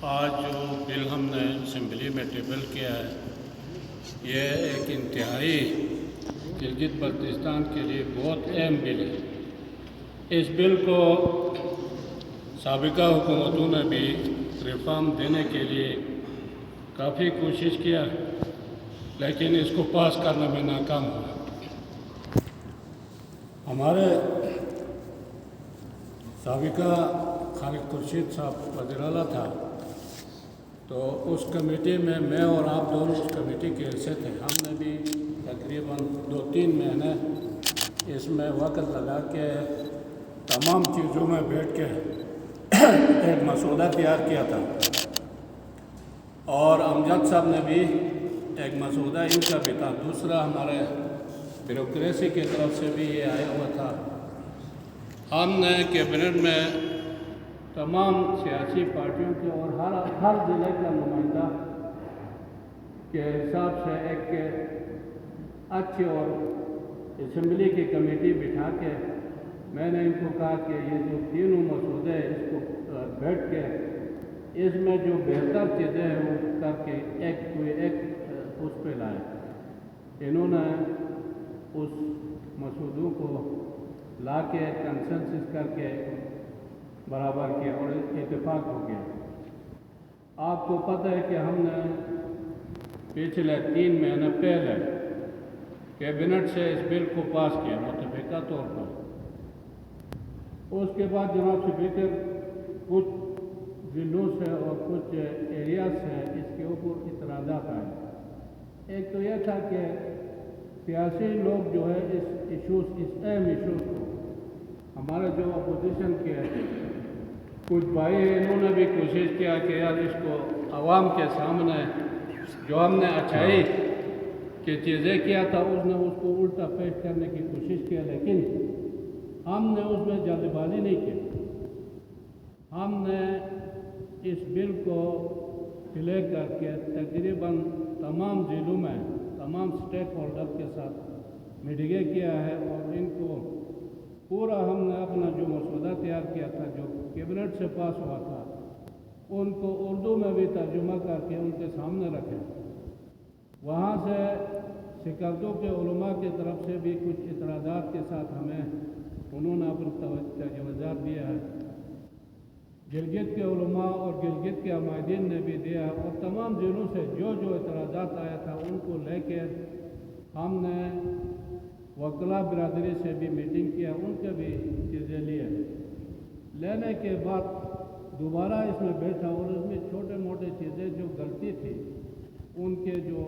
آج جو بل ہم نے اسمبلی میں ٹیبل کیا ہے یہ ایک انتہائی گلگت بلتستان کے لیے بہت اہم بل ہے۔ اس بل کو سابقہ حکومتوں نے بھی ریفارم دینے کے لیے کافی کوشش کیا لیکن اس کو پاس کرنے میں ناکام ہوا۔ ہمارے سابقہ خالد خورشید صاحب وزیر اعلیٰ تھا تو اس کمیٹی میں اور آپ دونوں اس کمیٹی کے حصے تھے۔ ہم نے بھی تقریباً 2-3 مہینے اس میں وقت لگا کے تمام چیزوں میں بیٹھ کے ایک مسودہ تیار کیا تھا، اور امجد صاحب نے بھی ایک مسودہ ان کا بھی تھا، دوسرا ہمارے بیوروکریسی کی طرف سے بھی یہ آیا ہوا تھا۔ ہم نے کیبنٹ میں تمام سیاسی پارٹیوں کے اور ہر ضلع کا نمائندہ کے حساب سے ایک اچھی اور اسمبلی کی کمیٹی بٹھا کے میں نے ان کو کہا کہ یہ جو تینوں مسودے ہیں اس کو بیٹھ کے اس میں جو بہتر چیزیں ہیں وہ کر کے ایک اس پہ لائے۔ انہوں نے اس مسودوں کو لا کے کنسنسس کر کے برابر کیا اور اتفاق ہو گیا۔ آپ کو پتہ ہے کہ ہم نے پچھلے 3 مہینے پہلے کیبنٹ سے اس بل کو پاس کیا متفقہ طور پر۔ اس کے بعد جناب اسپیکر کچھ ضلعوں سے اور کچھ ایریاز سے اس کے اوپر اعتراضات آئے۔ ایک تو یہ تھا کہ سیاسی لوگ جو ہے اس اہم ایشوز کو ہمارے جو اپوزیشن کے کچھ بھائی ہیں انہوں نے بھی کوشش کیا کہ یار اس کو عوام کے سامنے جو ہم نے اچھائی کی چیزیں کیا تھا اس کو الٹا پیش کرنے کی کوشش کیا، لیکن ہم نے اس میں جلد بازی نہیں کی۔ ہم نے اس بل کو لے کر کے تقریباً تمام ضلعوں میں تمام اسٹیک ہولڈر کے ساتھ میٹنگیں کیا ہے اور ان کو پورا ہم نے اپنا جو مسودہ تیار کیا تھا جو کیبنٹ سے پاس ہوا تھا ان کو اردو میں بھی ترجمہ کر کے ان کے سامنے رکھے۔ وہاں سے سکردو کے علماء کی طرف سے بھی کچھ اعتراضات کے ساتھ ہمیں انہوں نے اپنا تجاوزات دیا ہے۔ گلگت کے علماء اور گلگت کے عمائدین نے بھی دیا، اور تمام ضلعوں سے جو اعتراضات آیا تھا ان کو لے کے ہم نے وکلا برادری سے بھی میٹنگ کیا، ان کے بھی چیزیں لینے کے بعد دوبارہ اس میں بیٹھا اور اس میں چھوٹے موٹے چیزیں جو غلطی تھی ان کے جو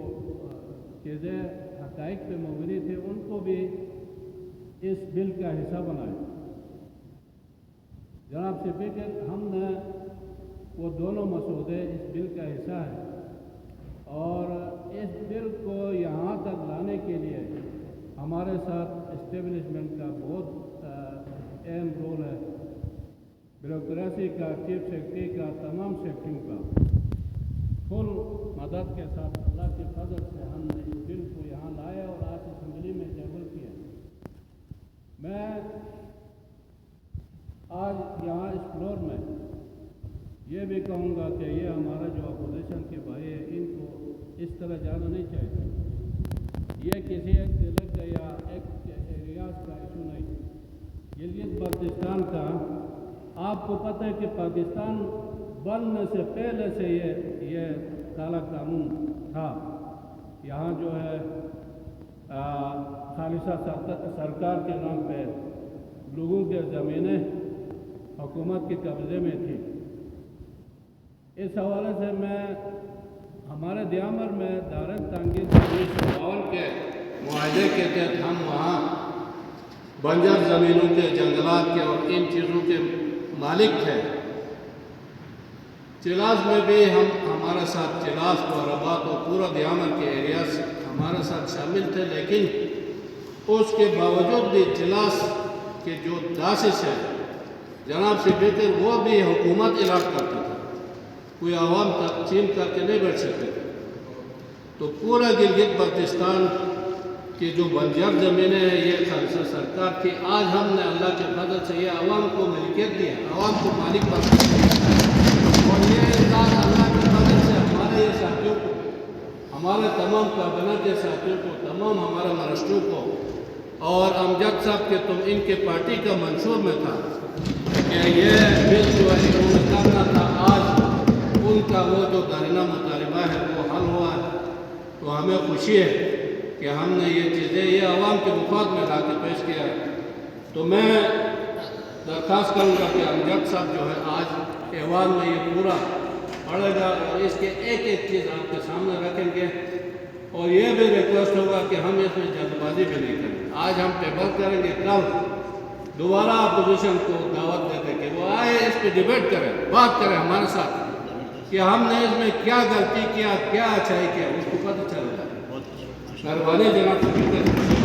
چیزیں حقائق پہ مبنی تھے ان کو بھی اس بل کا حصہ بنائے۔ جناب اسپیکر، ہم نے وہ دونوں مسودے اس بل کا حصہ ہیں، اور اس بل کو یہاں تک لانے کے لیے ہمارے ساتھ اسٹیبلشمنٹ کا بہت اہم رول ہے، بیوروکریسی کا، چیف سیکرٹری کا، تمام سیکرٹریوں کا فل مدد کے ساتھ اللہ کے فضل سے ہم نے اس بل کو یہاں لایا اور آج اسمبلی میں ٹیبل کیا۔ میں آج یہاں اس فلور میں یہ بھی کہوں گا کہ یہ ہمارا جو اپوزیشن کے بھائی ہیں ان کو اس طرح جانا نہیں چاہیے۔ یہ کسی ایک ضلع کا یا ایک ریاض کا ایشو نہیں، گلگت بلتستان کا۔ آپ کو پتہ ہے کہ پاکستان بننے سے پہلے سے یہ کالا قانون تھا۔ یہاں جو ہے خالصہ سرکار کے نام پہ لوگوں کے زمینیں حکومت کے قبضے میں تھی۔ اس حوالے سے میں ہمارے دیامر میں دارن تانگیر 1952 کے معاہدے کے تحت ہم وہاں بنجر زمینوں کے، جنگلات کے اور ان چیزوں کے مالک تھے۔ چلاس میں بھی ہمارے ساتھ چلاس و رباط اور پورا دیامر کے ایریاز ہمارے ساتھ شامل تھے، لیکن اس کے باوجود بھی چلاس کے جو داسس ہے جناب اسپیکر وہ بھی حکومت الاٹ کرتا تھا، کوئی عوام تقسیم کر کے نہیں بیٹھ سکتے تھے۔ تو پورا گلگت بلتستان کی جو بنجر زمینیں ہیں یہ خالصہ سرکار تھی۔ آج ہم نے اللہ کے فضل سے یہ عوام کو ملکیت دیا، عوام کو مالک بنا دیا، اور یہ تمام کابینہ کے ساتھیوں کو، تمام ہمارے منسٹروں کو، اور امجد صاحب کے تو ان کے پارٹی کا منشور میں تھا کہ یہ بل جو ہے انہوں نے کرنا تھا، آج ان کا وہ جو دارینہ مطالبہ ہے وہ حل ہوا ہے، تو ہمیں خوشی ہے کہ ہم نے یہ چیزیں یہ عوام کے مفاد میں لا کے پیش کیا ہے۔ تو میں درخواست کروں گا کہ امجد صاحب جو ہے آج ایوان میں یہ پورا پڑھے گا اور اس کے ایک ایک چیز آپ کے سامنے رکھیں گے، اور یہ بھی ریکویسٹ ہوگا کہ ہم اس میں جلد بازی بھی نہیں کریں۔ آج ہم ٹیبل کریں گے، کل دوبارہ اپوزیشن کو دعوت دیتے کہ وہ آئے اس پہ ڈیبیٹ کریں، بات کریں ہمارے ساتھ کہ ہم نے اس میں کیا غلطی کیا، کیا اچھائی کیا، اس کو پتہ چل جائے۔ مہربانی جناب۔